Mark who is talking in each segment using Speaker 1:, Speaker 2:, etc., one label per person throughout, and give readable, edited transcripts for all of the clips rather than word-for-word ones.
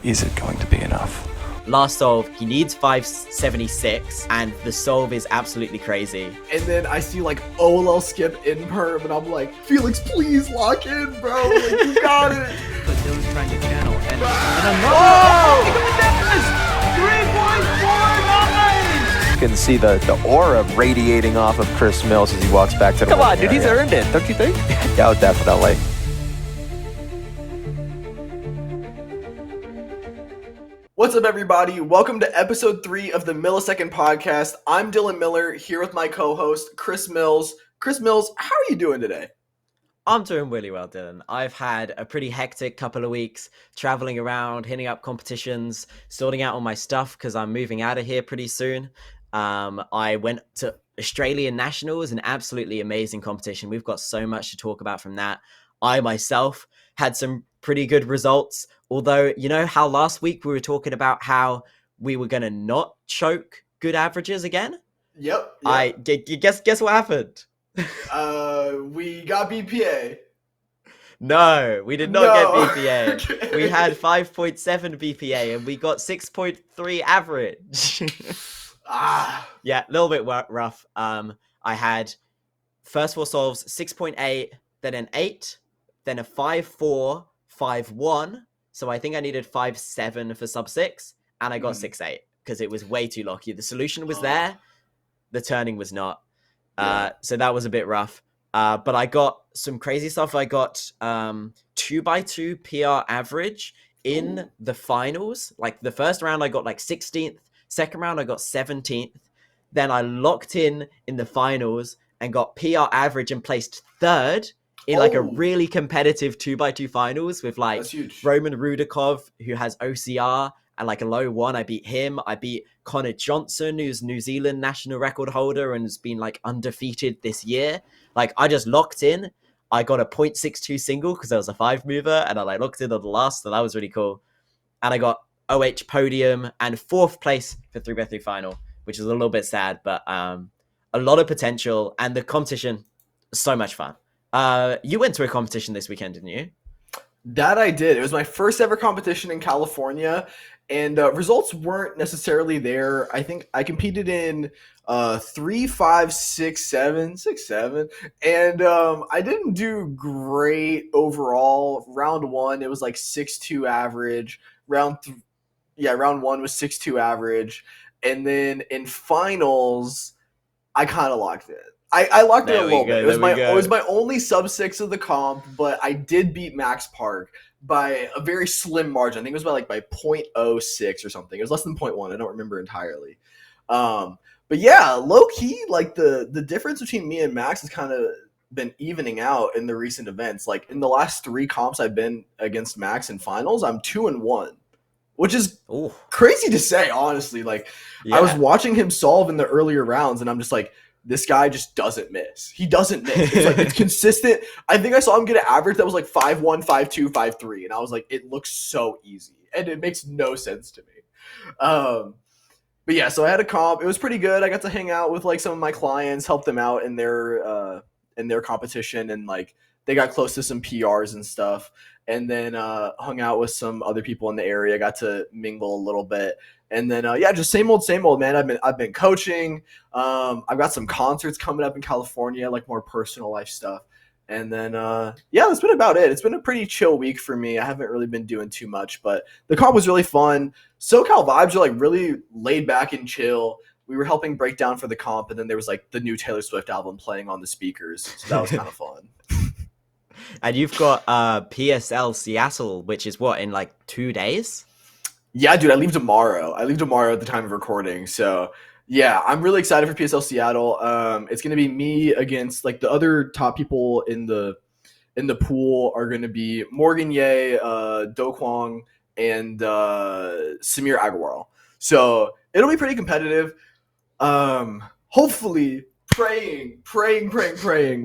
Speaker 1: is it going to be enough?
Speaker 2: Last solve, he needs 576, and the solve is absolutely crazy.
Speaker 3: And then I see like OLL skip in perm, and I'm like, Felix, please lock in, bro. Like, you got it.
Speaker 4: But Dylan's trying to channel, and another 3.49.
Speaker 1: You can see the aura radiating off of Chris Mills as he walks back to the
Speaker 5: Come on, dude,
Speaker 1: area.
Speaker 5: he's earned it, don't you think?
Speaker 1: Yeah, definitely.
Speaker 3: What's up, everybody? Welcome to episode 3 of the Millisecond podcast. I'm Dylan Miller, here with my co-host, Chris Mills. Chris Mills, how are you doing today?
Speaker 2: I'm doing really well, Dylan. I've had a pretty hectic couple of weeks traveling around, hitting up competitions, sorting out all my stuff because I'm moving out of here pretty soon. I went to Australian Nationals, an absolutely amazing competition. We've got so much to talk about from that. I myself had some pretty good results, although, you know how last week we were talking about how we were going to not choke good averages again?
Speaker 3: Yep.
Speaker 2: Guess what happened?
Speaker 3: We got BPA.
Speaker 2: No, we did not get BPA.
Speaker 3: Okay.
Speaker 2: We had 5.7 BPA and we got 6.3 average. Yeah, a little bit rough. I had first 4 solves 6.8, then an 8, then a 5.4, 5.1. So I think I needed 5.7 for sub 6, and I got 6.8 because it was way too lucky. The solution was there, the turning was not. So that was a bit rough. But I got some crazy stuff. I got 2x2 PR average in the finals. Like the first round, I got like 16th. Second round, I got 17th. Then I locked in the finals and got PR average and placed 3rd in like a really competitive 2x2 finals with like Roman Rudakov, who has OCR and like a low 1. I beat him. I beat Connor Johnson, who's New Zealand national record holder and has been like undefeated this year. Like I just locked in. I got a 0.62 single because I was a 5 mover, and I like locked in on the last, so that was really cool. And I got OH podium and 4th place for 3x3 final, which is a little bit sad, but a lot of potential, and the competition, so much fun. You went to a competition this weekend, didn't you?
Speaker 3: That I did. It was my first ever competition in California, and results weren't necessarily there. I think I competed in 3, 5, 6, 7, 6, 7, and I didn't do great overall. Round 1, it was like 6.2 average. Round 1 was 6.2 average, and then in finals, I kind of locked it. I locked it a little bit. It was my only sub 6 of the comp, but I did beat Max Park by a very slim margin. I think it was by 0.06 or something. It was less than 0.1. I don't remember entirely. But yeah, low key, like the difference between me and Max has kind of been evening out in the recent events. Like in the last 3 comps I've been against Max in finals, I'm 2-1. Which is crazy to say, honestly. Like, I was watching him solve in the earlier rounds, and I'm just like, this guy just doesn't miss. He doesn't miss. It's like, it's consistent. I think I saw him get an average that was like 5.1, 5.2, 5.3, and I was like, it looks so easy, and it makes no sense to me. But yeah, so I had a comp. It was pretty good. I got to hang out with like some of my clients, help them out in their competition, and like they got close to some PRs and stuff. And then hung out with some other people in the area, got to mingle a little bit. And then, just same old, man. I've been coaching. I've got some concerts coming up in California, like more personal life stuff. And then, that's been about it. It's been a pretty chill week for me. I haven't really been doing too much, but the comp was really fun. SoCal vibes are like really laid back and chill. We were helping break down for the comp, and then there was like the new Taylor Swift album playing on the speakers. So that was kind of fun.
Speaker 2: And you've got PSL Seattle, which is what, in like 2 days?
Speaker 3: Yeah, dude, I leave tomorrow. At the time of recording. So yeah, I'm really excited for PSL Seattle. It's gonna be me against like the other top people in the pool are gonna be Morgan Ye, Do Kwong, and Samir Agarwal. So it'll be pretty competitive. Hopefully. Praying.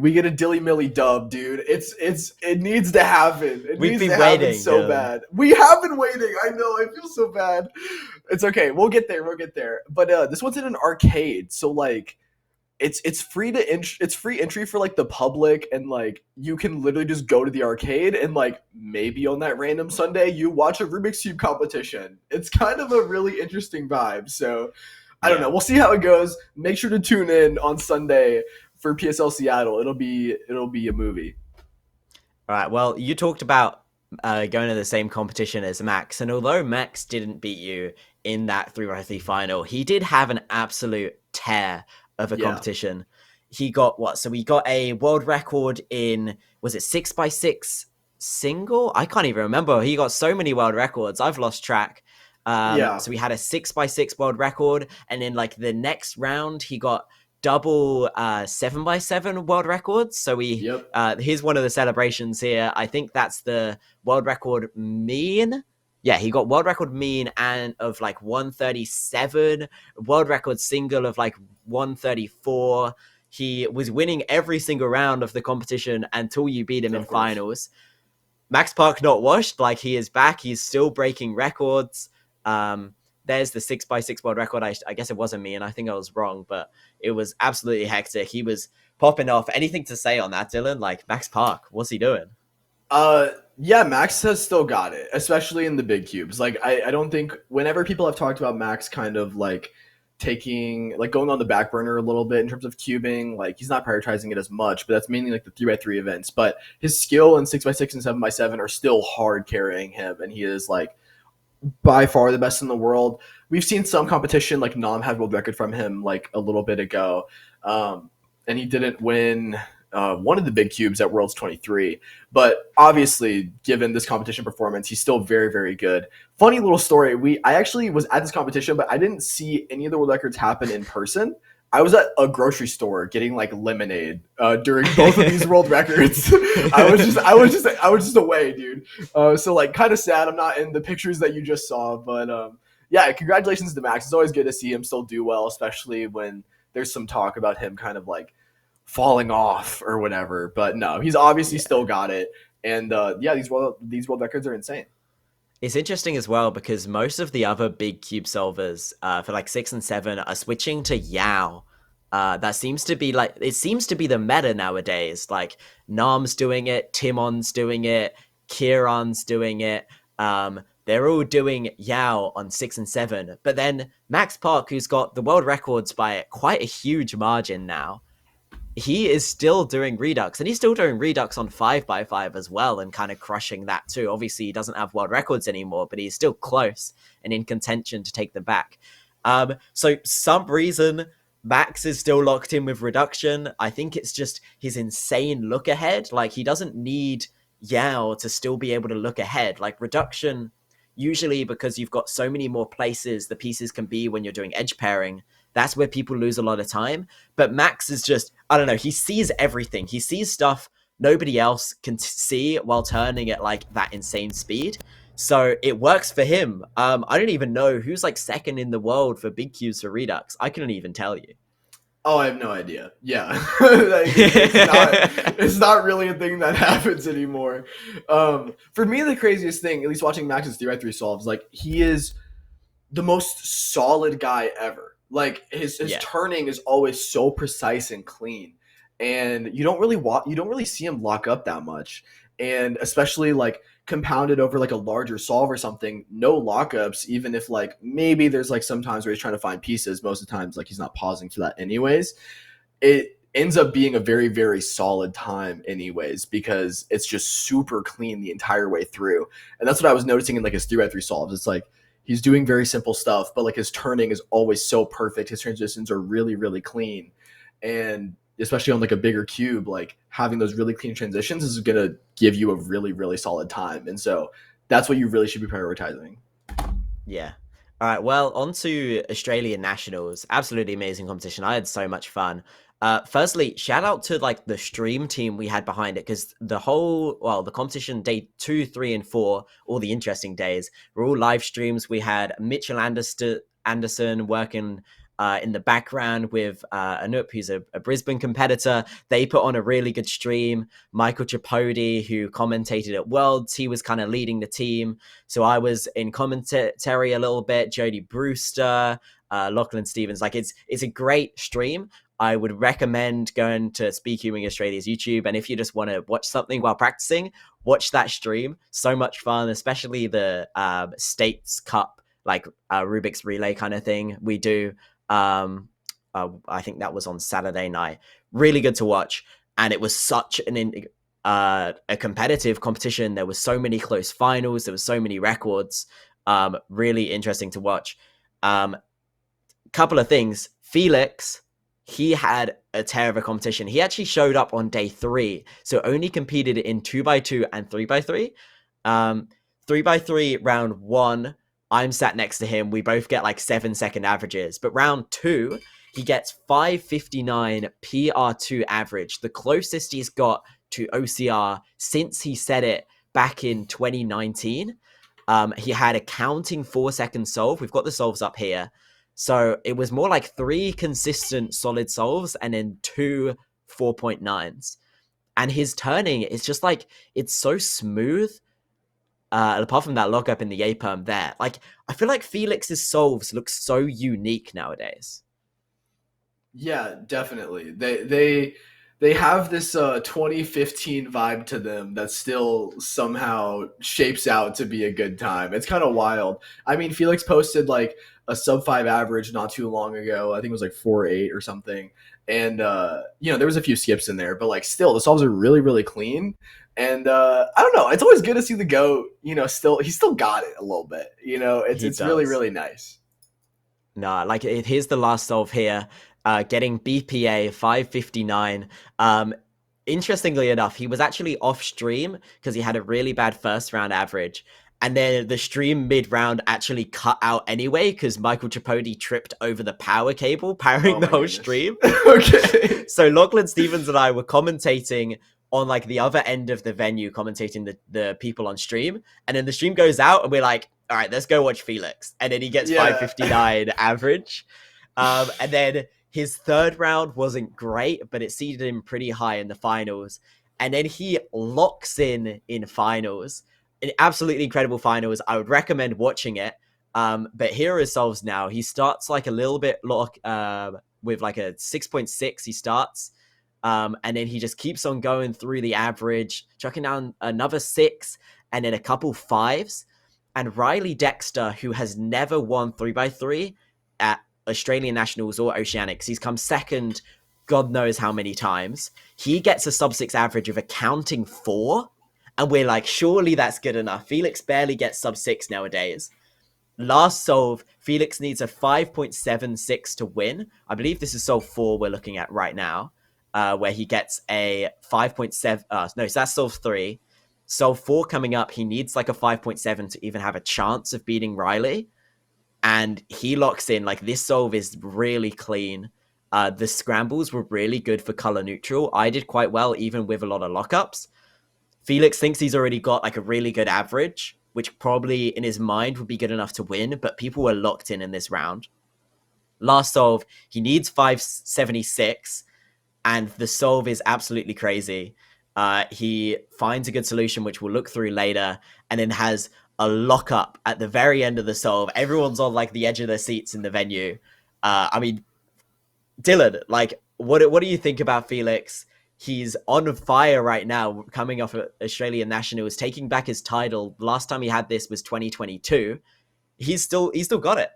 Speaker 3: We get a Dilly Millie dub, dude. It needs to happen.
Speaker 2: We've been waiting
Speaker 3: so bad. We have been waiting. I know. I feel so bad. It's okay. We'll get there. But this one's in an arcade, so like it's free to it's free entry for like the public, and like you can literally just go to the arcade and like maybe on that random Sunday you watch a Rubik's Cube competition. It's kind of a really interesting vibe. So I don't know. We'll see how it goes. Make sure to tune in on Sunday for PSL Seattle. It'll be a movie.
Speaker 2: All right. Well, you talked about going to the same competition as Max, and although Max didn't beat you in that 3x3 final, he did have an absolute tear of a competition. He got what? So we got a world record in, was it 6x6 single? I can't even remember. He got so many world records. I've lost track. So we had a 6x6 world record, and in like the next round, he got double 7x7 world records. So here's one of the celebrations here. I think that's the world record mean. Yeah, he got world record mean and of like 137, world record single of like 134. He was winning every single round of the competition until you beat him in finals. Max Park not washed, like he is back. He's still breaking records. There's the 6x6 world record. I guess it wasn't me, and I think I was wrong, but it was absolutely hectic. He was popping off. Anything to say on that, Dylan? Like Max Park, what's he doing?
Speaker 3: Yeah, Max has still got it, especially in the big cubes. Like I don't think whenever people have talked about Max kind of like going on the back burner a little bit in terms of cubing, like he's not prioritizing it as much, but that's mainly like the 3x3 events. But his skill in 6x6 and 7x7 are still hard carrying him, and he is like by far the best in the world. We've seen some competition, like Nam had world record from him like a little bit ago, and he didn't win one of the big cubes at Worlds 23. But obviously, given this competition performance, he's still very, very good. Funny little story. I actually was at this competition, but I didn't see any of the world records happen in person. I was at a grocery store getting like lemonade during both of these world records. I was just away, dude. So like kind of sad I'm not in the pictures that you just saw, but yeah, congratulations to Max. It's always good to see him still do well, especially when there's some talk about him kind of like falling off or whatever. But no, he's obviously still got it. And these world records are insane.
Speaker 2: It's interesting as well because most of the other big cube solvers for like 6 and 7 are switching to Yao. That seems to be the meta nowadays. Like Nam's doing it, Timon's doing it, Kieran's doing it. They're all doing Yao on 6 and 7. But then Max Park, who's got the world records by quite a huge margin now, he is still doing Redux, and he's still doing Redux on 5x5 as well, and kind of crushing that too. Obviously, he doesn't have world records anymore, but he's still close and in contention to take them back. So some reason Max is still locked in with reduction. I think it's just his insane look ahead. Like he doesn't need Yao to still be able to look ahead. Like reduction, usually because you've got so many more places the pieces can be when you're doing edge pairing, that's where people lose a lot of time. But Max is just, I don't know, he sees everything. He sees stuff nobody else can see while turning at like that insane speed. So it works for him. I don't even know who's like second in the world for big cubes for Redux. I couldn't even tell you.
Speaker 3: Oh, I have no idea. Yeah. It's not really a thing that happens anymore. For me, the craziest thing, at least watching Max's 3x3 solves, like he is the most solid guy ever. Like his turning is always so precise and clean, and you don't really see him lock up that much, and especially like compounded over like a larger solve or something, no lockups. Even if like maybe there's like sometimes where he's trying to find pieces, most of the times like he's not pausing for that anyways. It ends up being a very, very solid time anyways, because it's just super clean the entire way through, and that's what I was noticing in like his 3x3 solves. It's like he's doing very simple stuff, but like his turning is always so perfect. His transitions are really, really clean. And especially on like a bigger cube, like having those really clean transitions is going to give you a really, really solid time. And so that's what you really should be prioritizing.
Speaker 2: Yeah. All right. Well, on to Australian Nationals. Absolutely amazing competition. I had so much fun. Firstly, shout out to like the stream team we had behind it, because the competition day 2, 3, and 4, all the interesting days, were all live streams. We had Mitchell Anderson working in the background with Anup, who's a Brisbane competitor. They put on a really good stream. Michael Tripodi, who commentated at Worlds, he was kind of leading the team. So I was in commentary a little bit. Jodi Brewster, Lachlan Stevens. Like it's a great stream. I would recommend going to Speak Huming Australia's YouTube. And if you just want to watch something while practicing, watch that stream. So much fun, especially the States Cup, like Rubik's Relay kind of thing we do. I think that was on Saturday night. Really good to watch. And it was such a competitive competition. There were so many close finals. There were so many records. Really interesting to watch. Couple of things. Feliks, he had a tear of a competition. He actually showed up on day 3, so only competed in 2x2 and 3x3. 3x3 round 1, I'm sat next to him. We both get like 7-second averages, but round 2, he gets 5:59 PR2 average, the closest he's got to OCR since he set it back in 2019. He had a counting 4-second solve. We've got the solves up here. So it was more like 3 consistent solid solves and then 2 4.9s. And his turning is just like, it's so smooth. Apart from that lockup in the A-perm there. Like, I feel like Feliks's solves look so unique nowadays.
Speaker 3: Yeah, definitely. They have this 2015 vibe to them that still somehow shapes out to be a good time. It's kind of wild. I mean, Feliks posted like a sub 5 average not too long ago. I think it was like 4.8 or something. And there was a few skips in there, but like still the solves are really, really clean. And I don't know, it's always good to see the GOAT, he still got it a little bit. It's really, really nice.
Speaker 2: No, like here's the last solve here. Getting BPA 559. Interestingly enough, he was actually off stream because he had a really bad first round average. And then the stream mid-round actually cut out anyway because Michael Tripodi tripped over the power cable powering the whole stream.
Speaker 3: Okay.
Speaker 2: So Lachlan Stevens and I were commentating on like the other end of the venue, commentating the people on stream. And then the stream goes out and we're like, all right, let's go watch Feliks. And then he gets 559 average. And then his third round wasn't great, but it seeded him pretty high in the finals. And then he locks in finals. An absolutely incredible finals. I would recommend watching it. But here are his solves now. He starts like a little bit with like a 6.6. He starts. And then he just keeps on going through the average, chucking down another 6 and then a couple 5s. And Riley Dexter, who has never won 3x3 at Australian Nationals or Oceanics, he's come second God knows how many times. He gets a sub 6 average of a counting 4. And we're like, surely that's good enough. Feliks barely gets sub 6 nowadays. Last solve, Feliks needs a 5.76 to win. I believe this is solve 4 we're looking at right now, where he gets a 5.7. So that's solve 3. Solve 4 coming up, he needs like a 5.7 to even have a chance of beating Riley. And he locks in. Like, this solve is really clean. The scrambles were really good for color neutral. I did quite well, even with a lot of lockups. Feliks thinks he's already got like a really good average, which probably in his mind would be good enough to win, but people were locked in this round. Last solve, he needs 576, and the solve is absolutely crazy. He finds a good solution, which we'll look through later, and then has a lockup at the very end of the solve. Everyone's on like the edge of their seats in the venue. I mean, Dylan, like, what do you think about Feliks? He's on fire right now, coming off Australian Nationals, taking back his title. Last time he had this was 2022. He's still got it.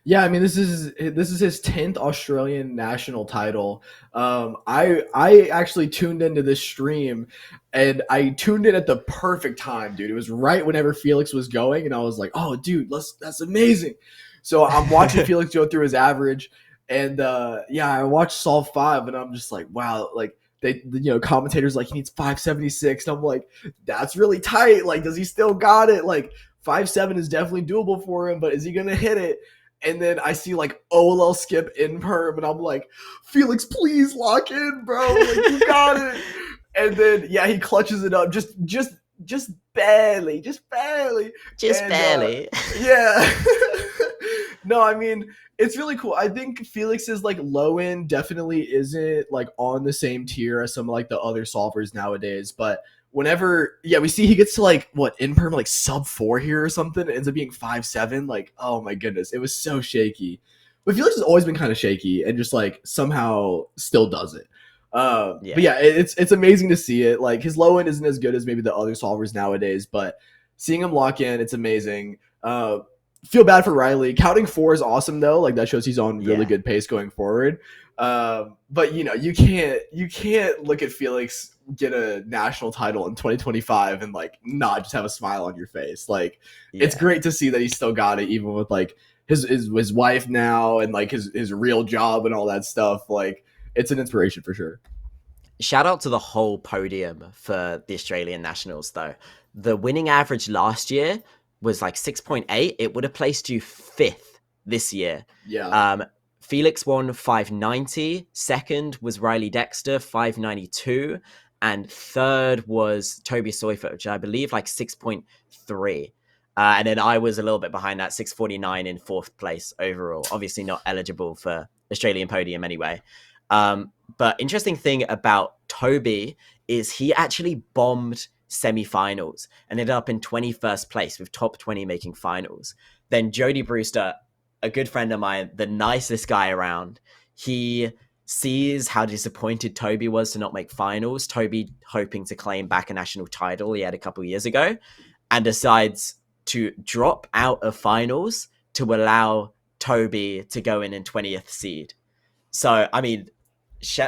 Speaker 3: Yeah, I mean, this is his 10th Australian national title. I actually tuned into this stream, and I tuned in at the perfect time, dude. It was right whenever Feliks was going, and I was like, "Oh, dude, that's amazing." So I'm watching Feliks go through his average, and I watched solve 5, and I'm just like, wow, like. Commentators like he needs 576, and I'm like, that's really tight. Like, does he still got it? Like, 5.7 is definitely doable for him, but is he gonna hit it? And then I see like OLL skip in perm, and I'm like, Feliks, please lock in, bro. Like, you got it. And then he clutches it up just barely, barely. Yeah. No, I mean, it's really cool. I think Feliks's like low end definitely isn't like on the same tier as some like the other solvers nowadays. But whenever, we see he gets to like in perm like sub 4 here or something, it ends up being 5.7. Like, oh my goodness, it was so shaky. But Felix has always been kind of shaky and just like somehow still does it. But yeah, it's amazing to see it. Like his low end isn't as good as maybe the other solvers nowadays, but seeing him lock in, it's amazing. Feel bad for Riley. Counting 4 is awesome though. Like that shows he's on really good pace going forward. But you know, you can't look at Felix get a national title in 2025 and like not just have a smile on your face. Like it's great to see that he still got it, even with like his wife now and like his real job and all that stuff. Like it's an inspiration for sure.
Speaker 2: Shout out to the whole podium for the Australian nationals though. The winning average last year was like 6.8. It would have placed you 5th this year.
Speaker 3: Yeah.
Speaker 2: Felix won 590. Second was Riley Dexter, 592. And third was Toby Seufert, which I believe like 6.3. And then I was a little bit behind that, 649 in 4th place overall. Obviously not eligible for Australian podium anyway. But interesting thing about Toby is he actually bombed semi-finals and ended up in 21st place with top 20 making finals. Then Jodi Brewster, a good friend of mine, the nicest guy around, he sees how disappointed Toby was to not make finals. Toby hoping to claim back a national title he had a couple years ago, and decides to drop out of finals to allow Toby to go in 20th seed. So, I mean,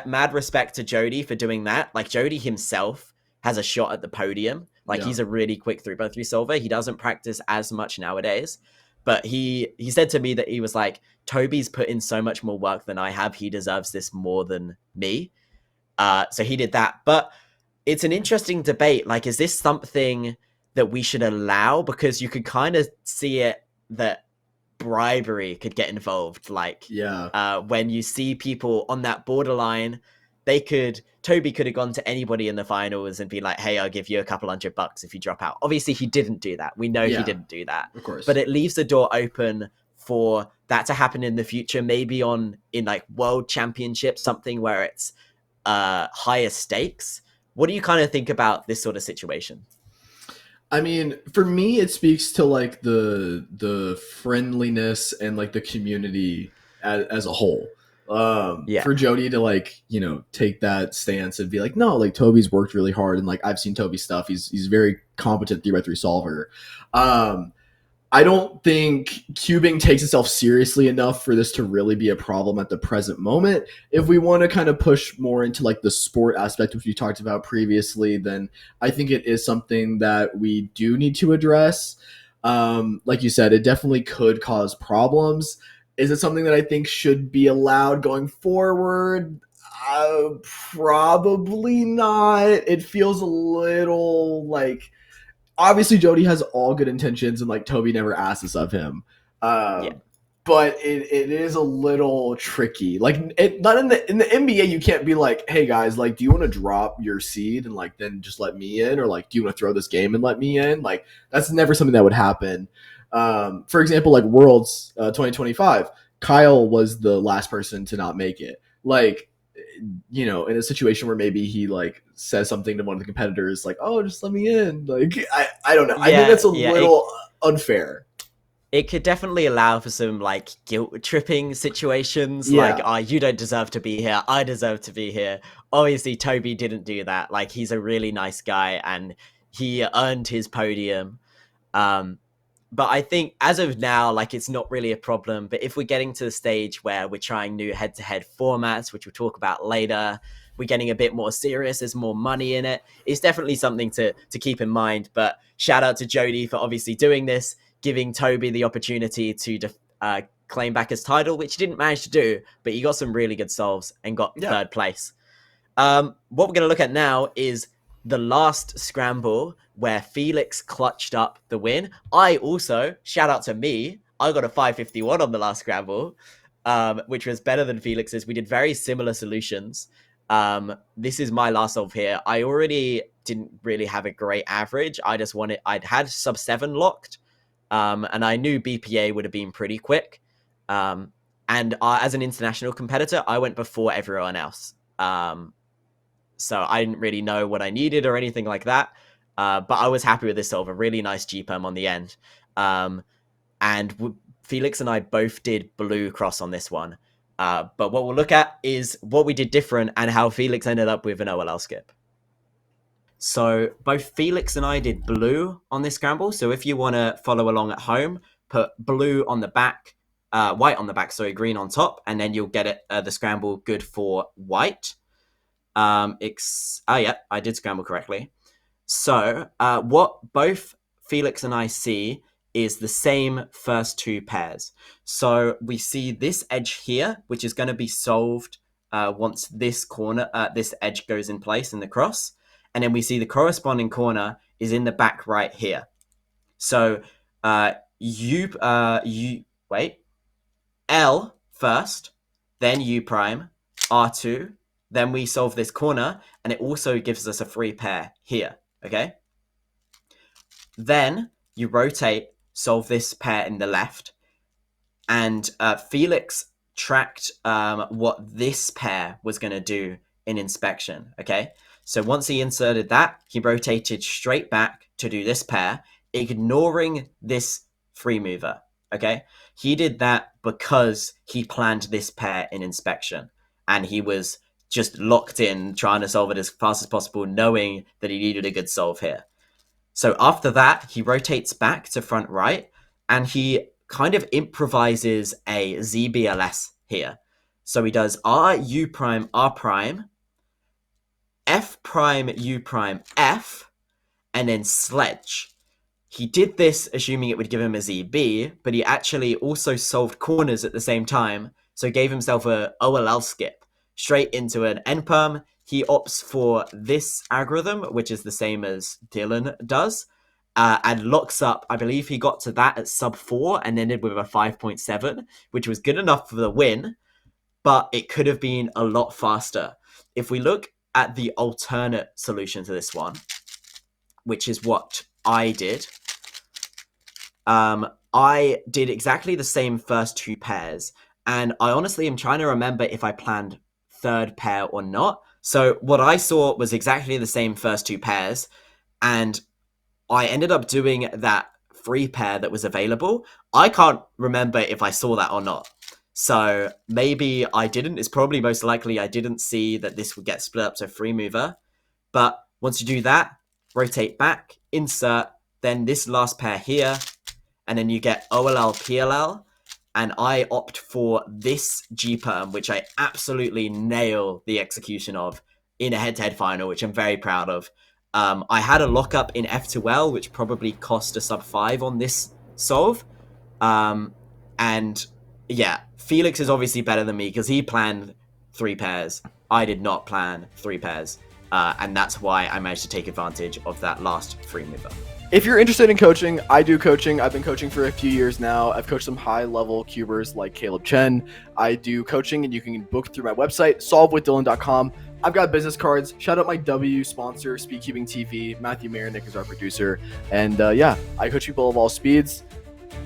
Speaker 2: mad respect to Jodi for doing that. Like, Jodi himself has a shot at the podium. Like, he's a really quick 3x3 solver. He doesn't practice as much nowadays. But he said to me that he was like, Toby's put in so much more work than I have. He deserves this more than me. So he did that. But it's an interesting debate. Like, is this something that we should allow? Because you could kind of see it that bribery could get involved. Like, when you see people on that borderline, Toby could have gone to anybody in the finals and be like, hey, I'll give you a couple $100 if you drop out. Obviously, he didn't do that. We know he didn't do that.
Speaker 3: Of course.
Speaker 2: But it leaves the door open for that to happen in the future, maybe in like world championships, something where it's higher stakes. What do you kind of think about this sort of situation?
Speaker 3: I mean, for me, it speaks to like the friendliness and like the community as a whole. For Jodi to like, you know, take that stance and be like, no, like Toby's worked really hard and like I've seen Toby's stuff. He's very competent 3x3 solver. I don't think cubing takes itself seriously enough for this to really be a problem at the present moment. If we want to kind of push more into like the sport aspect, which we talked about previously, then I think it is something that we do need to address. Like you said, it definitely could cause problems. Is it something that I think should be allowed going forward? Probably not. It feels a little like, obviously Jodi has all good intentions and like Toby never asked this of him. But it is a little tricky. Like not in the NBA, you can't be like, hey guys, like, do you want to drop your seed and like then just let me in? Or like, do you want to throw this game and let me in? Like, that's never something that would happen. For example, like Worlds 2025, Kyle was the last person to not make it. Like, you know, in a situation where maybe he like says something to one of the competitors, like, "Oh, just let me in." Like, I don't know. I think that's a little unfair.
Speaker 2: It could definitely allow for some like guilt tripping situations, like, "Oh, you don't deserve to be here. I deserve to be here." Obviously, Toby didn't do that. Like, he's a really nice guy and he earned his podium. But I think as of now, like, it's not really a problem. But if we're getting to the stage where we're trying new head-to-head formats, which we'll talk about later, we're getting a bit more serious, there's more money in it, it's definitely something to keep in mind. But shout out to Jodi for obviously doing this, giving Toby the opportunity to claim back his title, which he didn't manage to do, but he got some really good solves and got third place. What we're going to look at now is the last scramble where Felix clutched up the win. I also, shout out to me, I got a 551 on the last scramble, which was better than Felix's. We did very similar solutions. This is my last solve here. I already didn't really have a great average. I'd had sub 7 locked, and I knew BPA would have been pretty quick. And as an international competitor, I went before everyone else. So I didn't really know what I needed or anything like that. But I was happy with this solve, a really nice G-perm on the end. And Felix and I both did blue cross on this one. But what we'll look at is what we did different and how Felix ended up with an OLL skip. So both Felix and I did blue on this scramble. So if you want to follow along at home, put blue on the back, white on the back, sorry, green on top, and then you'll get it the scramble good for white. Yeah, I did scramble correctly. So what both Felix and I see is the same first two pairs. So we see this edge here, which is going to be solved once this corner, this edge goes in place in the cross. And then we see the corresponding corner is in the back right here. So L first, then U prime, R2, then we solve this corner, and it also gives us a free pair here, okay? Then you rotate, solve this pair in the left, and Felix tracked what this pair was going to do in inspection, okay? So once he inserted that, he rotated straight back to do this pair, ignoring this free mover, okay? He did that because he planned this pair in inspection, and he was just locked in, trying to solve it as fast as possible, knowing that he needed a good solve here. So after that, he rotates back to front right, and he kind of improvises a ZBLS here. So he does R, U prime, R prime, F prime, U prime, F, and then sledge. He did this assuming it would give him a ZB, but he actually also solved corners at the same time, so gave himself a OLL skip straight into an NPerm. He opts for this algorithm, which is the same as Dylan does, and locks up. I believe he got to that at sub 4 and ended with a 5.7, which was good enough for the win, but it could have been a lot faster. If we look at the alternate solution to this one, which is what I did, I did exactly the same first two pairs, and I honestly am trying to remember if I planned third pair or not. So what I saw was exactly the same first two pairs, and I ended up doing that free pair that was available. I can't remember if I saw that or not. So maybe I didn't. It's probably most likely I didn't see that this would get split up to free mover. But once you do that, rotate back, insert, then this last pair here, and then you get OLL, PLL. And I opt for this G-perm, which I absolutely nail the execution of in a head-to-head final, which I'm very proud of. I had a lockup in F2L, which probably cost a sub 5 on this solve. And yeah, Felix is obviously better than me because he planned 3 pairs. I did not plan 3 pairs. And that's why I managed to take advantage of that last free mover.
Speaker 3: If you're interested in coaching, I do coaching. I've been coaching for a few years now. I've coached some high-level cubers like Caleb Chen. I do coaching, and you can book through my website, solvewithdylan.com. I've got business cards. Shout out my W sponsor, Speedcubing TV. Matthew Marinick is our producer. And yeah, I coach people of all speeds.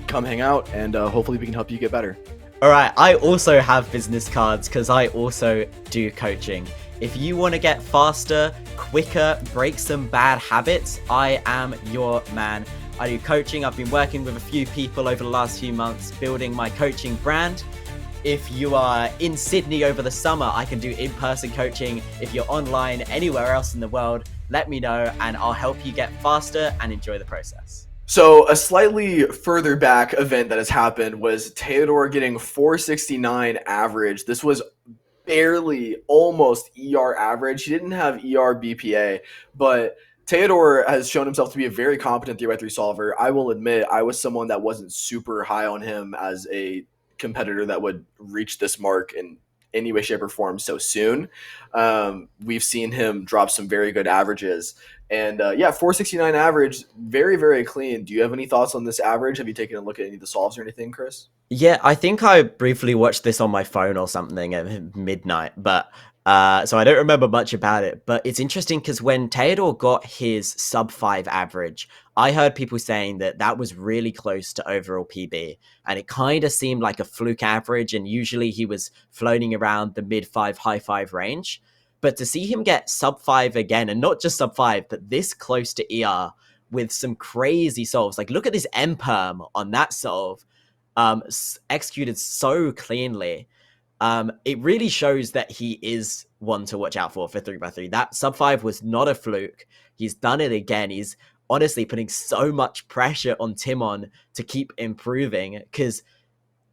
Speaker 3: Come hang out, and hopefully we can help you get better.
Speaker 2: All right, I also have business cards because I also do coaching. If you want to get faster, quicker, break some bad habits, I am your man. I do coaching. I've been working with a few people over the last few months building my coaching brand. If you are in Sydney over the summer, I can do in-person coaching. If you're online anywhere else in the world, let me know and I'll help you get faster and enjoy the process.
Speaker 3: So a slightly further back event that has happened was Teodor getting 469 average. This was barely almost ER average. He didn't have ER BPA, but Teodor has shown himself to be a very competent 3x3 solver. I will admit I was someone that wasn't super high on him as a competitor that would reach this mark in any way, shape, or form so soon. We've seen him drop some very good averages. And yeah, 469 average, very, very clean. Do you have any thoughts on this average? Have you taken a look at any of the solves or anything, Chris?
Speaker 2: Yeah, I think I briefly watched this on my phone or something at midnight, but so I don't remember much about it. But it's interesting because when Teodor got his sub 5 average, I heard people saying that that was really close to overall PB, and it kind of seemed like a fluke average, and usually he was floating around the mid 5, high 5 range. But to see him get sub 5 again, and not just sub 5, but this close to ER with some crazy solves. Like, look at this NPerm on that solve. executed so cleanly. It really shows that he is one to watch out for 3x3. That sub 5 was not a fluke. He's done it again. He's honestly putting so much pressure on Timon to keep improving, because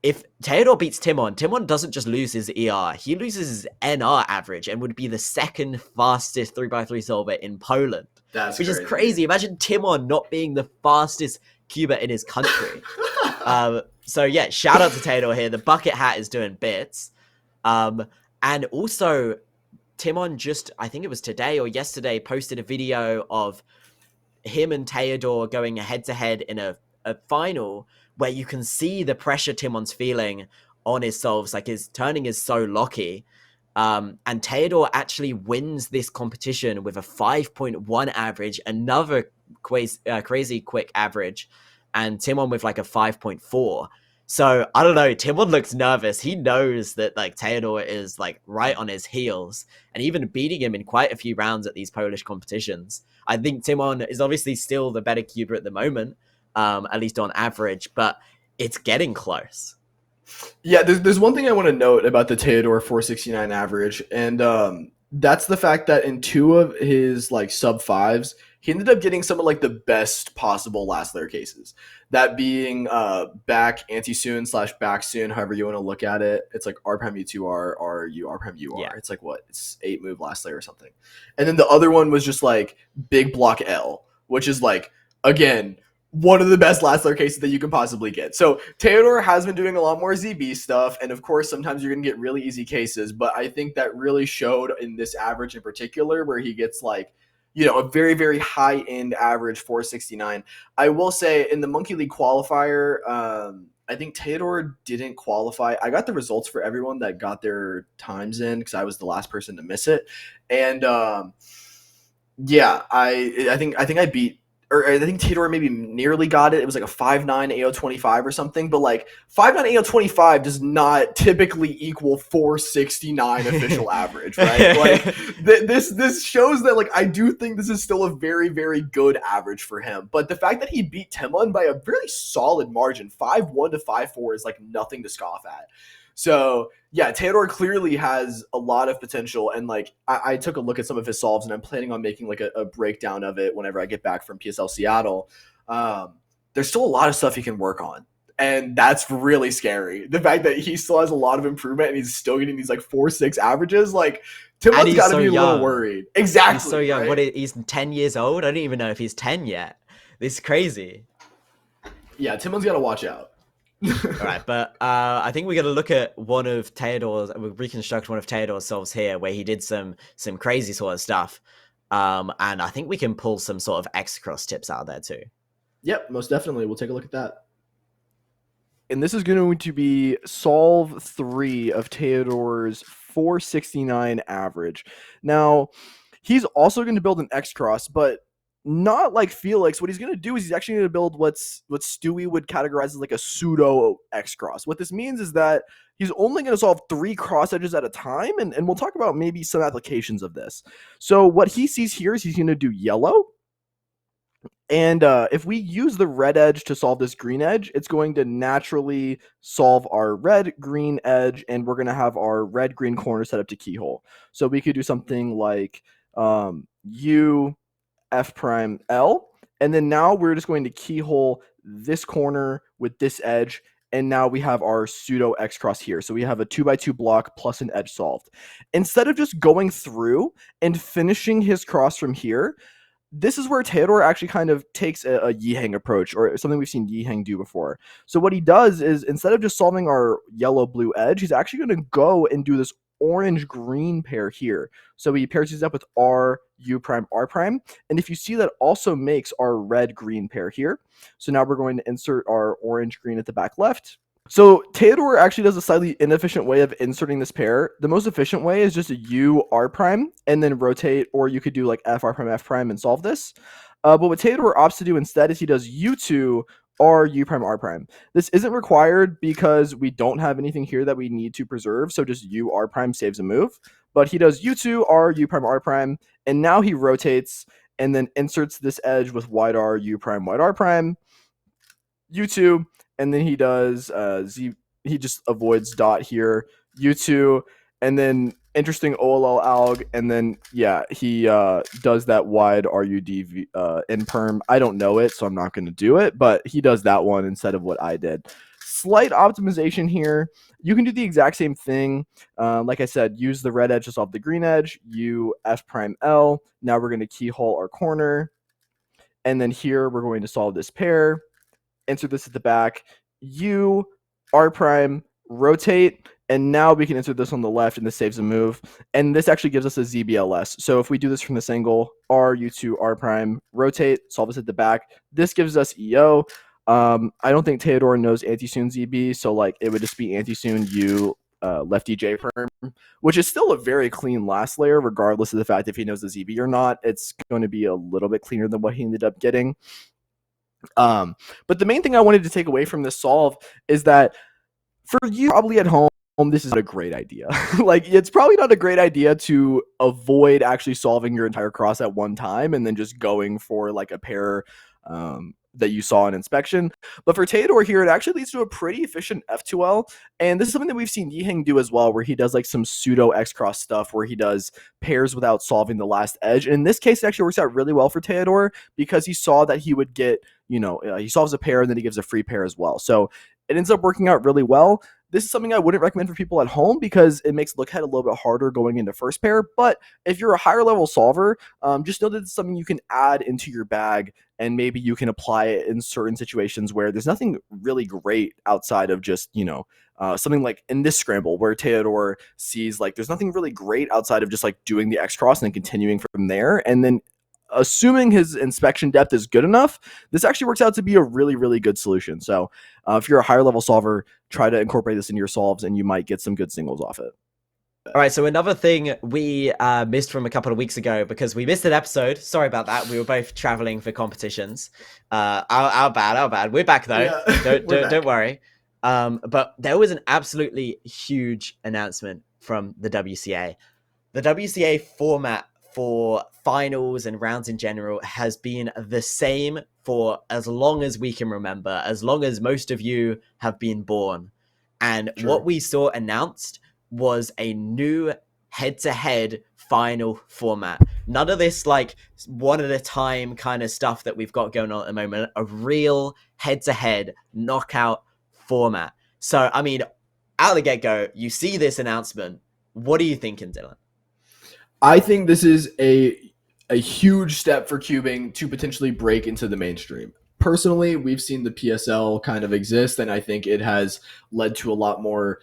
Speaker 2: if Teodor beats Timon doesn't just lose his ER, he loses his NR average and would be the second fastest 3x3 solver in Poland. Which is crazy. Imagine Timon not being the fastest cuber in his country. So yeah, shout out to Teodor here. The bucket hat is doing bits. And also, Timon just, I think it was today or yesterday, posted a video of him and Teodor going head-to-head in a final where you can see the pressure Timon's feeling on his solves. Like, his turning is so locky. And Teodor actually wins this competition with a 5.1 average, another crazy quick average, and Timon with like a 5.4. So I don't know, Timon looks nervous. He knows that like Teodor is like right on his heels and even beating him in quite a few rounds at these Polish competitions. I think Timon is obviously still the better cuber at the moment, at least on average, but it's getting close.
Speaker 3: Yeah, there's one thing I want to note about the Teodor 469 average, and that's the fact that in 2 of his like sub 5s, he ended up getting some of like the best possible last layer cases. That being back anti-soon / back soon, however you want to look at it. It's like R prime U2 R U R prime UR. Yeah. It's like what? It's 8 move last layer or something. And then the other one was just like big block L, which is like, again, one of the best last layer cases that you can possibly get. So Teodor has been doing a lot more ZB stuff, and of course sometimes you're gonna get really easy cases, but I think that really showed in this average in particular, where he gets like, you know, a very, very high end average 469. I will say in the Monkey League qualifier, I think Teodor didn't qualify. I got the results for everyone that got their times in because I was the last person to miss it. And yeah, I think I beat, or I think Teodor maybe nearly got it. It was like a 5.9 AO25 or something, but like 5.9 AO25 does not typically equal 469 official average, right? Like this shows that like I do think this is still a very, very good average for him. But the fact that he beat Timon by a very solid margin, 5-1 to 5-4, is like nothing to scoff at. So yeah, Teodor clearly has a lot of potential, and like I took a look at some of his solves, and I'm planning on making like a breakdown of it whenever I get back from PSL Seattle. There's still a lot of stuff he can work on, and that's really scary. The fact that he still has a lot of improvement and he's still getting these like 4.6 averages, like Timon's got to be a little worried. Exactly,
Speaker 2: he's so young.
Speaker 3: Right?
Speaker 2: What? He's 10 years old. I don't even know if he's 10 yet. This is crazy.
Speaker 3: Yeah, Timon's got to watch out.
Speaker 2: All right, but I think we're going to look at we'll reconstruct one of Teodor's solves here, where he did some crazy sort of stuff. And I think we can pull some sort of xcross tips out of there too.
Speaker 3: Yep, most definitely. We'll take a look at that.
Speaker 5: And this is going to be solve 3 of Teodor's 469 average. Now, he's also going to build an xcross, but not like Felix. What he's going to do is he's actually going to build what Stewie would categorize as like a pseudo xcross. What this means is that he's only going to solve 3 cross edges at a time, and we'll talk about maybe some applications of this. So what he sees here is he's going to do yellow, and if we use the red edge to solve this green edge, it's going to naturally solve our red-green edge, and we're going to have our red-green corner set up to keyhole. So we could do something like U F prime L, and then now we're just going to keyhole this corner with this edge, and now we have our pseudo X cross here. So we have a 2x2 block plus an edge solved. Instead of just going through and finishing his cross from here, this is where Teodor actually kind of takes a Yihang approach, or something we've seen Yihang do before. So what he does is, instead of just solving our yellow-blue edge, he's actually going to go and do this orange-green pair here. So he pairs these up with R, U prime, R prime. And if you see, that also makes our red-green pair here. So now we're going to insert our orange-green at the back left. So Teodor actually does a slightly inefficient way of inserting this pair. The most efficient way is just a U, R prime, and then rotate, or you could do like F, R prime, F prime and solve this. But what Teodor opts to do instead is he does U2, R, U prime, R prime. This isn't required because we don't have anything here that we need to preserve, so just U, R prime saves a move. But he does U2, R, U prime, R prime, and now he rotates and then inserts this edge with wide R, U prime, wide R prime, U2, and then he does Z. He just avoids dot here, U2, and then interesting OLL alg, and then he does that wide RUD in perm. I don't know it, so I'm not going to do it, but he does that one instead of what I did. Slight optimization here. You can do the exact same thing. Like I said, use the red edge to solve the green edge. U F prime L. Now we're going to keyhole our corner, and then here we're going to solve this pair. Insert this at the back. U R prime rotate. And now we can insert this on the left, and this saves a move. And this actually gives us a ZBLS. So if we do this from this angle, R, U2, R prime, rotate, solve this at the back. This gives us EO. I don't think Teodor knows anti-soon ZB, so like it would just be anti-soon U lefty J perm, which is still a very clean last layer, regardless of the fact if he knows the ZB or not. It's going to be a little bit cleaner than what he ended up getting. But the main thing I wanted to take away from this solve is that for you probably at home, this is not a great idea. Like, it's probably not a great idea to avoid actually solving your entire cross at one time and then just going for like a pair that you saw in inspection. But for Teodor here, it actually leads to a pretty efficient F2L. And this is something that we've seen Yiheng do as well, where he does like some pseudo xcross stuff where he does pairs without solving the last edge. And in this case, it actually works out really well for Teodor because he saw that he would get, he solves a pair and then he gives a free pair as well. So it ends up working out really well. This is something I wouldn't recommend for people at home because it makes look ahead a little bit harder going into first pair. But if you're a higher level solver, just know that it's something you can add into your bag, and maybe you can apply it in certain situations where there's nothing really great outside of just, something like in this scramble where Teodor sees like there's nothing really great outside of just like doing the xcross and then continuing from there. And then assuming his inspection depth is good enough, this actually works out to be a really, really good solution. So if you're a higher level solver, try to incorporate this into your solves and you might get some good singles off it.
Speaker 2: All right, so another thing we missed from a couple of weeks ago because we missed an episode. Sorry about that. We were both traveling for competitions. Our bad. We're back though. Yeah, don't worry. But there was an absolutely huge announcement from the WCA. The WCA format for finals and rounds in general has been the same for as long as we can remember, as long as most of you have been born. And what we saw announced was a new head-to-head final format. None of this like one at a time kind of stuff that we've got going on at the moment. A real head-to-head knockout format. So, I mean, out of the get-go, you see this announcement. What are you thinking, Dylan?
Speaker 3: I think this is a huge step for cubing to potentially break into the mainstream. Personally, we've seen the PSL kind of exist, and I think it has led to a lot more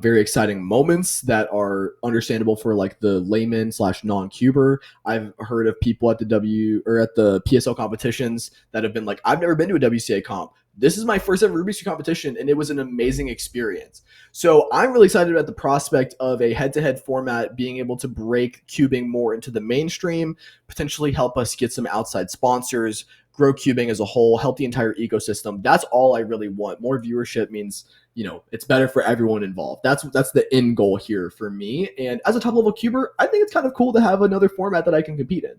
Speaker 3: very exciting moments that are understandable for like the layman / non-cuber. I've heard of people at the PSL competitions that have been like, I've never been to a WCA comp. This is my first ever Rubik's Cube competition, and it was an amazing experience. So I'm really excited about the prospect of a head-to-head format being able to break cubing more into the mainstream, potentially help us get some outside sponsors, grow cubing as a whole, help the entire ecosystem. That's all I really want. More viewership means, it's better for everyone involved. That's the end goal here for me. And as a top-level cuber, I think it's kind of cool to have another format that I can compete in.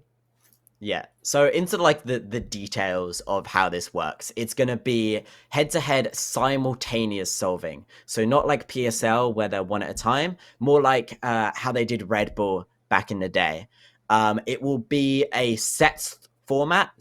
Speaker 2: Yeah, so into like the details of how this works. It's going to be head-to-head simultaneous solving. So not like PSL where they're one at a time, more like how they did Red Bull back in the day. It will be a sets format,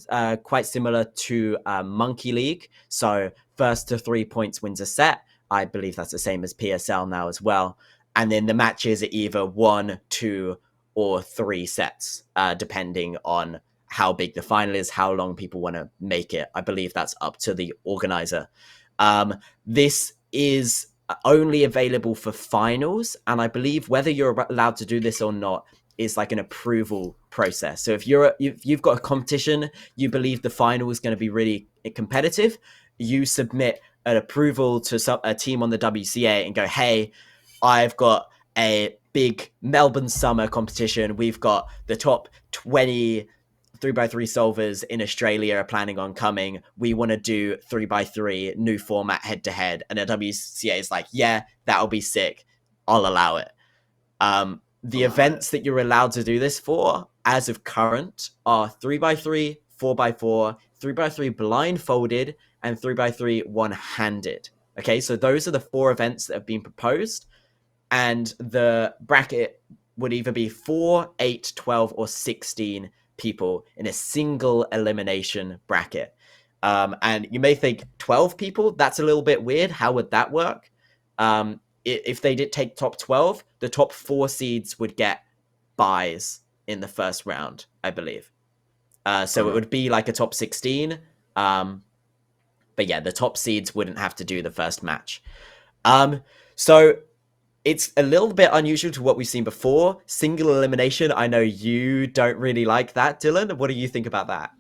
Speaker 2: quite similar to Monkey League. So first to 3 points wins a set. I believe that's the same as PSL now as well. And then the matches are either 1, 2, or 3 sets, depending on how big the final is, how long people want to make it. I believe that's up to the organizer. This is only available for finals, and I believe whether you're allowed to do this or not is like an approval process. So if you've got a competition, you believe the final is going to be really competitive, you submit an approval to a team on the WCA and go, hey, I've got a big Melbourne summer competition. We've got the top 20 3x3 solvers in Australia are planning on coming. We want to do 3x3 new format head to head. And the WCA is like, yeah, that'll be sick. I'll allow it. The events that you're allowed to do this for as of current are 3x3, 4x4, 3x3 blindfolded, and 3x3 one-handed. Okay, so those are the 4 events that have been proposed, and the bracket would either be 4, 8, 12, or 16 people in a single elimination bracket. And you may think 12 people, that's a little bit weird. How would that work? If they did take top 12, the top 4 seeds would get buys in the first round, I believe. So it would be like a top 16. But yeah, the top seeds wouldn't have to do the first match. So it's a little bit unusual to what we've seen before. Single elimination. I know you don't really like that, Dylan. What do you think about that?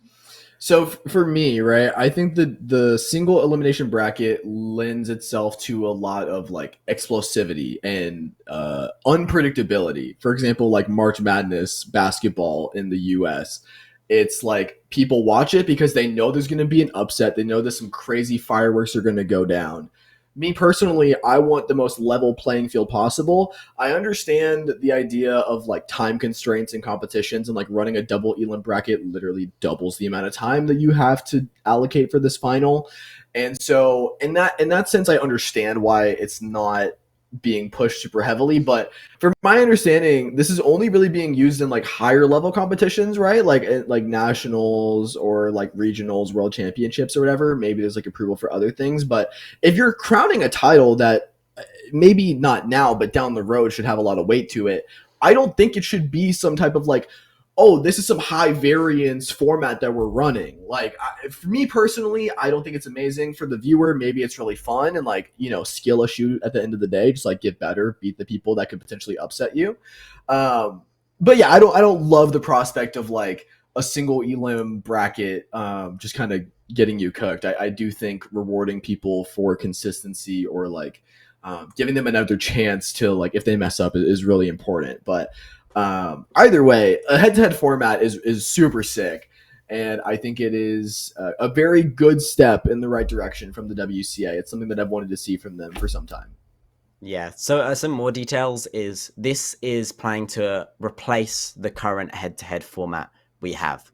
Speaker 3: So for me, right, I think that the single elimination bracket lends itself to a lot of like explosivity and unpredictability. For example, like March Madness basketball in the US. It's like people watch it because they know there's going to be an upset. They know that some crazy fireworks are going to go down. Me personally, I want the most level playing field possible. I understand the idea of like time constraints and competitions, and like running a double elim bracket literally doubles the amount of time that you have to allocate for this final. And so in that sense, I understand why it's not being pushed super heavily. But from my understanding, this is only really being used in like higher level competitions, right? Like nationals or like regionals, world championships or whatever. Maybe there's like approval for other things. But if you're crowning a title that maybe not now, but down the road should have a lot of weight to it, I don't think it should be some type of like, oh, this is some high variance format that we're running. Like, for me personally, I don't think it's amazing. For the viewer, maybe it's really fun and like, you know, skill issue at the end of the day, just like get better, beat the people that could potentially upset you. But yeah, I don't love the prospect of like a single elim bracket just kind of getting you cooked. I do think rewarding people for consistency or like giving them another chance to like, if they mess up is really important. But either way, a head-to-head format is super sick, and I think it is a very good step in the right direction from the WCA. It's something that I've wanted to see from them for some time.
Speaker 2: Yeah, so some more details is this is planning to replace the current head-to-head format we have,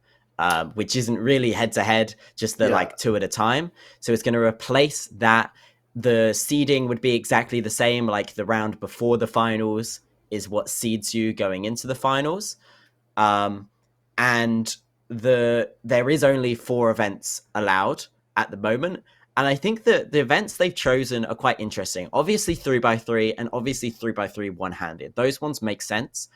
Speaker 2: which isn't really head-to-head, just the like 2 at a time. So it's going to replace that. The seeding would be exactly the same, like the round before the finals is what seeds you going into the finals. And there is only 4 events allowed at the moment. And I think that the events they've chosen are quite interesting. Obviously 3x3 and obviously 3x3 one-handed. Those ones make sense.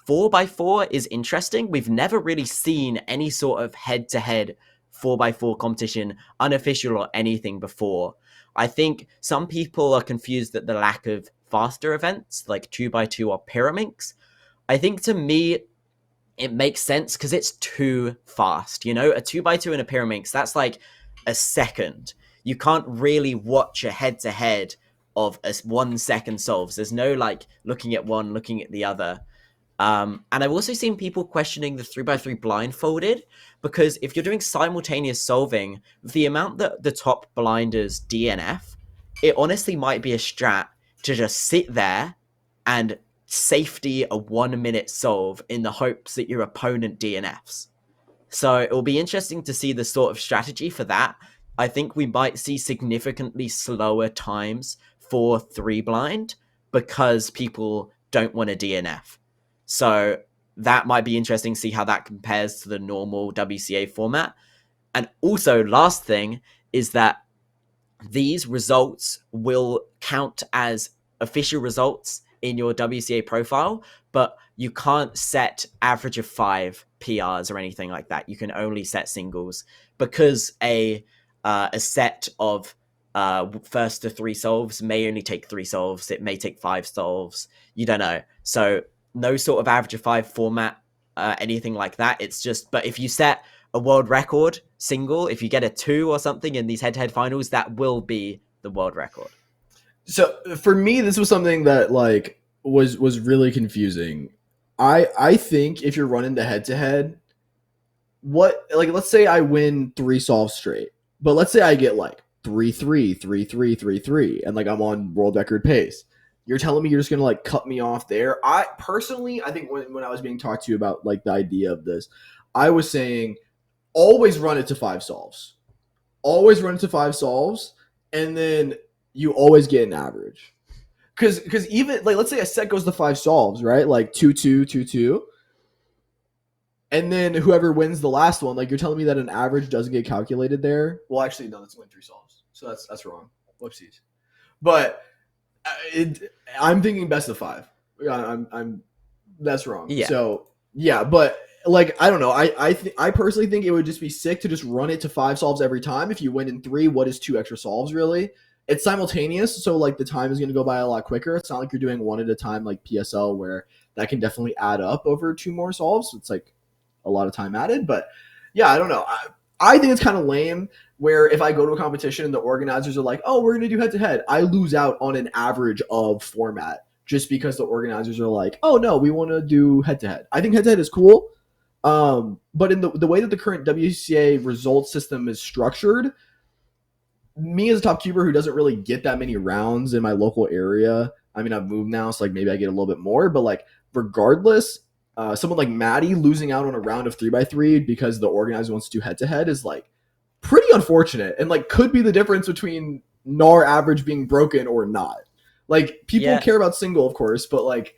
Speaker 2: 4x4 is interesting. We've never really seen any sort of head-to-head 4x4 competition, unofficial or anything before. I think some people are confused at the lack of faster events like 2x2 or Pyraminx. I think to me, it makes sense because it's too fast. You know, a 2x2 and a Pyraminx, that's like a second. You can't really watch a head-to-head of a 1 second solves. There's no like looking at one, looking at the other. And I've also seen people questioning the 3x3 blindfolded, because if you're doing simultaneous solving, the amount that the top blinders DNF, it honestly might be a strat to just sit there and safety a 1 minute solve in the hopes that your opponent DNFs. So it will be interesting to see the sort of strategy for that. I think we might see significantly slower times for 3 blind because people don't want to DNF. So that might be interesting to see how that compares to the normal WCA format. And also, last thing is that these results will count as official results in your WCA profile, but you can't set average of 5 PRs or anything like that. You can only set singles, because a set of first to 3 solves may only take 3 solves. It may take 5 solves. You don't know. So no sort of average of 5 format, anything like that. It's just, but if you set a world record single, if you get a 2 or something in these head-to-head finals, that will be the world record.
Speaker 3: So for me, this was something that like was really confusing. I think if you're running the head-to-head, what, like, let's say I win 3 solves straight, but let's say I get like 3-3, 3-3, 3-3, and like I'm on world record pace. You're telling me you're just going to like cut me off there? I personally, I think when I was being talked to about like the idea of this, I was saying always run it to 5 solves. always run it to 5 solves, and then you always get an average. Because even like let's say a set goes to 5 solves, right? Like 2-2, 2-2. And then whoever wins the last one, like you're telling me that an average doesn't get calculated there? Well, actually, no, that's only 3 solves. So that's wrong. Whoopsies. But I'm thinking best of 5. I'm that's wrong.
Speaker 2: Yeah.
Speaker 3: So yeah, but like I don't know. I personally think it would just be sick to just run it to 5 solves every time. If you win in 3, what is 2 extra solves really? It's simultaneous, so like the time is going to go by a lot quicker. It's not like you're doing one at a time like PSL, where that can definitely add up over 2 more solves. It's like a lot of time added, but yeah, I don't know. I think it's kind of lame where if I go to a competition and the organizers are like, oh, we're going to do head to head, I lose out on an average of format just because the organizers are like, oh no, we want to do head to head. I think head to head is cool. But in the way that the current WCA results system is structured, me as a top cuber who doesn't really get that many rounds in my local area, I mean, I've moved now, so like maybe I get a little bit more, but like regardless, someone like Maddie losing out on a round of 3x3 because the organizer wants to do head to head is like pretty unfortunate, and like could be the difference between NAR average being broken or not. Like people care about single, of course, but like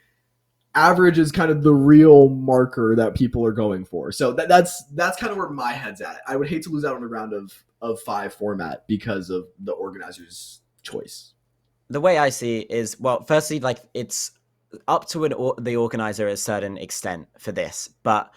Speaker 3: average is kind of the real marker that people are going for. So that's kind of where my head's at. I would hate to lose out on a round of 5 format because of the organizer's choice.
Speaker 2: The way I see it is, well, firstly, like it's up to the organizer at a certain extent for this, but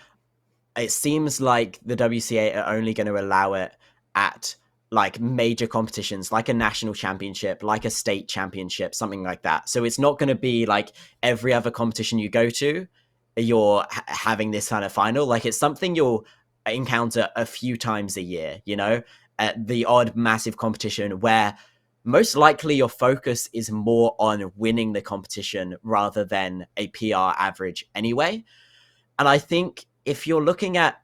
Speaker 2: it seems like the WCA are only going to allow it at like major competitions, like a national championship, like a state championship, something like that. So it's not going to be like every other competition you go to, you're having this kind of final. Like it's something you'll encounter a few times a year, you know, at the odd massive competition where most likely your focus is more on winning the competition rather than a PR average anyway. And I think if you're looking at,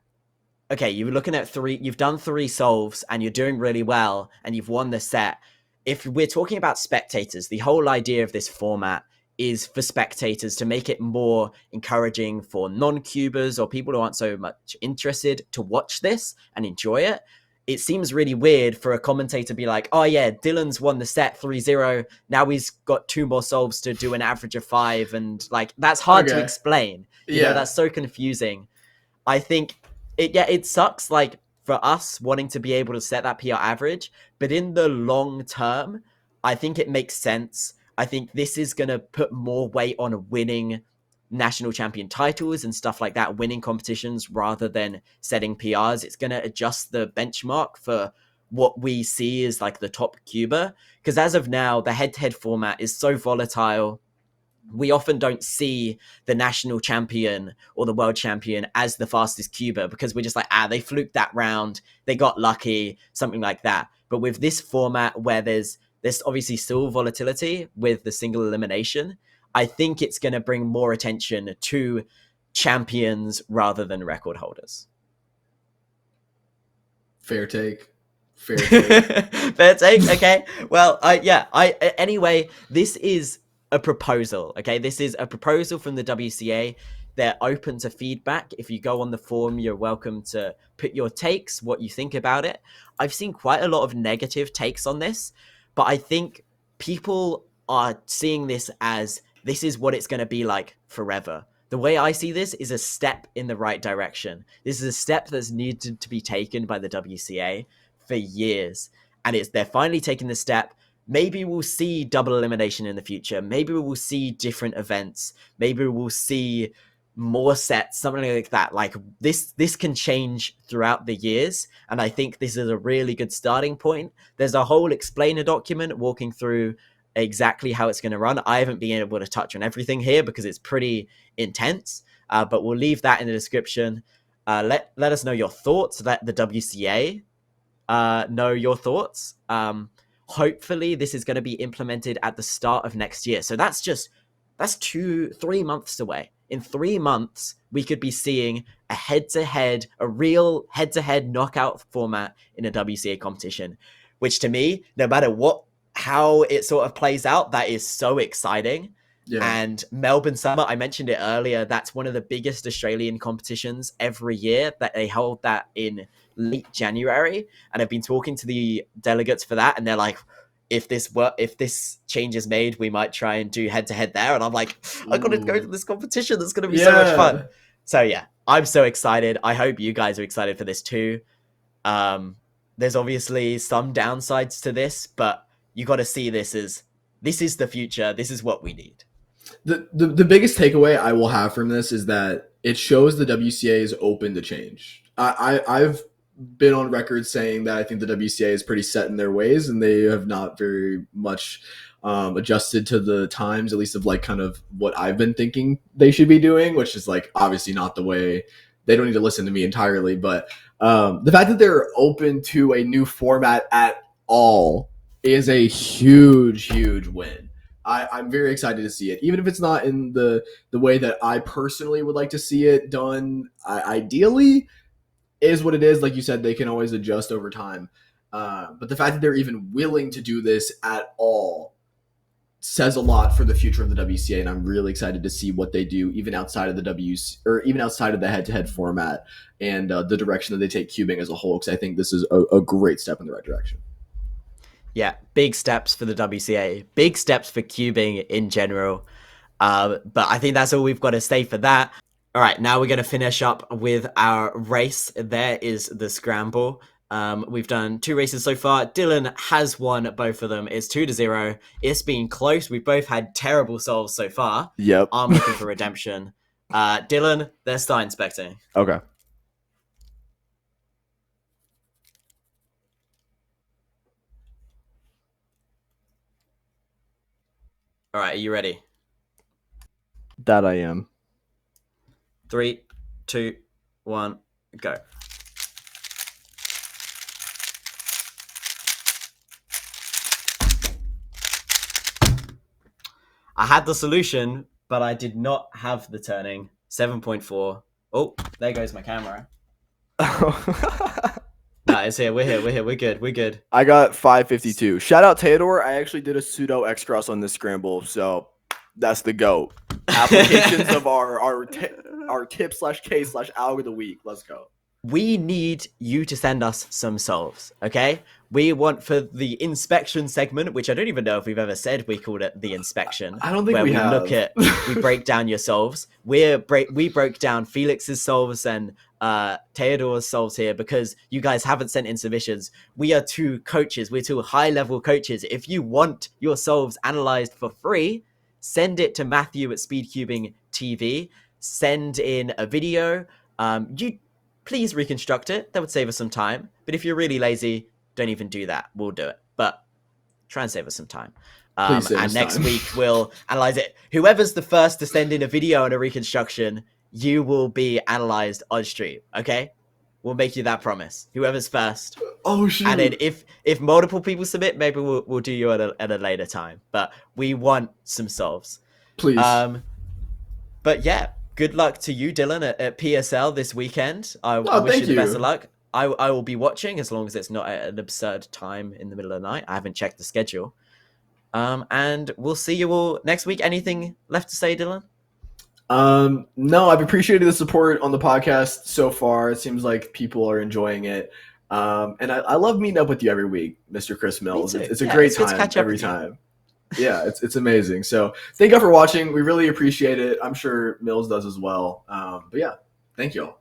Speaker 2: okay, you're looking at 3, you've done 3 solves and you're doing really well and you've won the set. If we're talking about spectators, the whole idea of this format is for spectators to make it more encouraging for non-cubers or people who aren't so much interested to watch this and enjoy it. It seems really weird for a commentator to be like, oh yeah, Dylan's won the set 3-0. Now he's got 2 more solves to do an average of 5. And like, that's hard to explain. You know, that's so confusing. I think it sucks like for us wanting to be able to set that PR average, but in the long term, I think it makes sense. I think this is going to put more weight on winning national champion titles and stuff like that, winning competitions rather than setting PRs. It's going to adjust the benchmark for what we see as like the top cuber. Because as of now, the head-to-head format is so volatile. We often don't see the national champion or the world champion as the fastest cuber because we're just like, they fluked that round, they got lucky, something like that. But with this format where there's obviously still volatility with the single elimination, I think it's going to bring more attention to champions rather than record holders.
Speaker 3: Fair take.
Speaker 2: Fair take. Okay. Well, anyway, this is a proposal. Okay. This is a proposal from the WCA. They're open to feedback. If you go on the forum, you're welcome to put your takes, what you think about it. I've seen quite a lot of negative takes on this, but I think people are seeing this as this is what it's going to be like forever. The way I see this is a step in the right direction. This is a step that's needed to be taken by the WCA for years. And they're finally taking the step. Maybe we'll see double elimination in the future. Maybe we will see different events. Maybe we'll see more sets, something like that. Like this can change throughout the years. And I think this is a really good starting point. There's a whole explainer document walking through exactly how it's going to run. I haven't been able to touch on everything here because it's pretty intense, but we'll leave that in the description. Let us know your thoughts. Let the WCA know your thoughts. Hopefully this is going to be implemented at the start of next year. So that's 3 months away. In 3 months, we could be seeing a real head-to-head knockout format in a WCA competition, which to me, no matter how it sort of plays out, that is so exciting. And Melbourne Summer, I mentioned it earlier, that's one of the biggest Australian competitions every year, that they hold that in late January. And I've been talking to the delegates for that, and they're like, if this change is made, we might try and do head-to-head there. And I'm like, I got to go to this competition. That's going to be so much fun. So yeah, I'm so excited. I hope you guys are excited for this too. There's obviously some downsides to this, but you got to see this is the future. This is what we need.
Speaker 3: The biggest takeaway I will have from this is that it shows the WCA is open to change. I've been on record saying that I think the WCA is pretty set in their ways, and they have not very much adjusted to the times, at least of like kind of what I've been thinking they should be doing, which is like obviously not the way. They don't need to listen to me entirely, but the fact that they're open to a new format at all is a huge win. I'm very excited to see it, even if it's not in the way that I personally would like to see it done. Ideally, is what it is. Like you said, they can always adjust over time. But the fact that they're even willing to do this at all says a lot for the future of the WCA, and I'm really excited to see what they do, even outside of the even outside of the head-to-head format, and the direction that they take cubing as a whole. Because I think this is a great step in the right direction.
Speaker 2: Yeah, big steps for the WCA, big steps for cubing in general. But I think that's all we've got to say for that. All right, now we're going to finish up with our race. There is the scramble. We've done 2 races so far. Dylan has won both of them. It's 2-0. It's been close. We've both had terrible solves so far.
Speaker 5: Yep.
Speaker 2: I'm looking for redemption. Dylan, let's start inspecting.
Speaker 5: Okay.
Speaker 2: All right, are you ready?
Speaker 5: That I am.
Speaker 2: 3, 2, 1, go. I had the solution, but I did not have the turning. 7.4. Oh, there goes my camera. No, it's here. We're here. We're good.
Speaker 5: I got 552. Shout out Teodor. I actually did a pseudo xcross on this scramble, so that's the GOAT. Applications of our tip/case/alg of the week. Let's go.
Speaker 2: We need you to send us some solves, okay? We want for the inspection segment, which I don't even know if we've ever said we called it the inspection.
Speaker 3: I don't think we have.
Speaker 2: We break down your solves. We broke down Felix's solves and Teodor's solves here because you guys haven't sent in submissions. We are 2 coaches. We're 2 high-level coaches. If you want your solves analyzed for free, send it to Matthew at Speedcubing TV. Send in a video. Please reconstruct it. That would save us some time. But if you're really lazy, don't even do that. We'll do it. But try and save us some time. And next week, we'll analyze it. Whoever's the first to send in a video and a reconstruction, you will be analyzed on stream. Okay? We'll make you that promise. Whoever's first.
Speaker 3: Oh, shoot.
Speaker 2: And then if multiple people submit, maybe we'll do you at a later time. But we want some solves.
Speaker 3: Please.
Speaker 2: But yeah. Good luck to you, Dylan, at PSL this weekend. I wish you the best of luck. I will be watching as long as it's not at an absurd time in the middle of the night. I haven't checked the schedule. And we'll see you all next week. Anything left to say, Dylan?
Speaker 3: No, I've appreciated the support on the podcast so far. It seems like people are enjoying it. And I love meeting up with you every week, Mr. Chris Mills. It's a great time every time. Yeah, it's amazing. So thank you all for watching. We really appreciate it. I'm sure Mills does as well. But yeah, thank you all.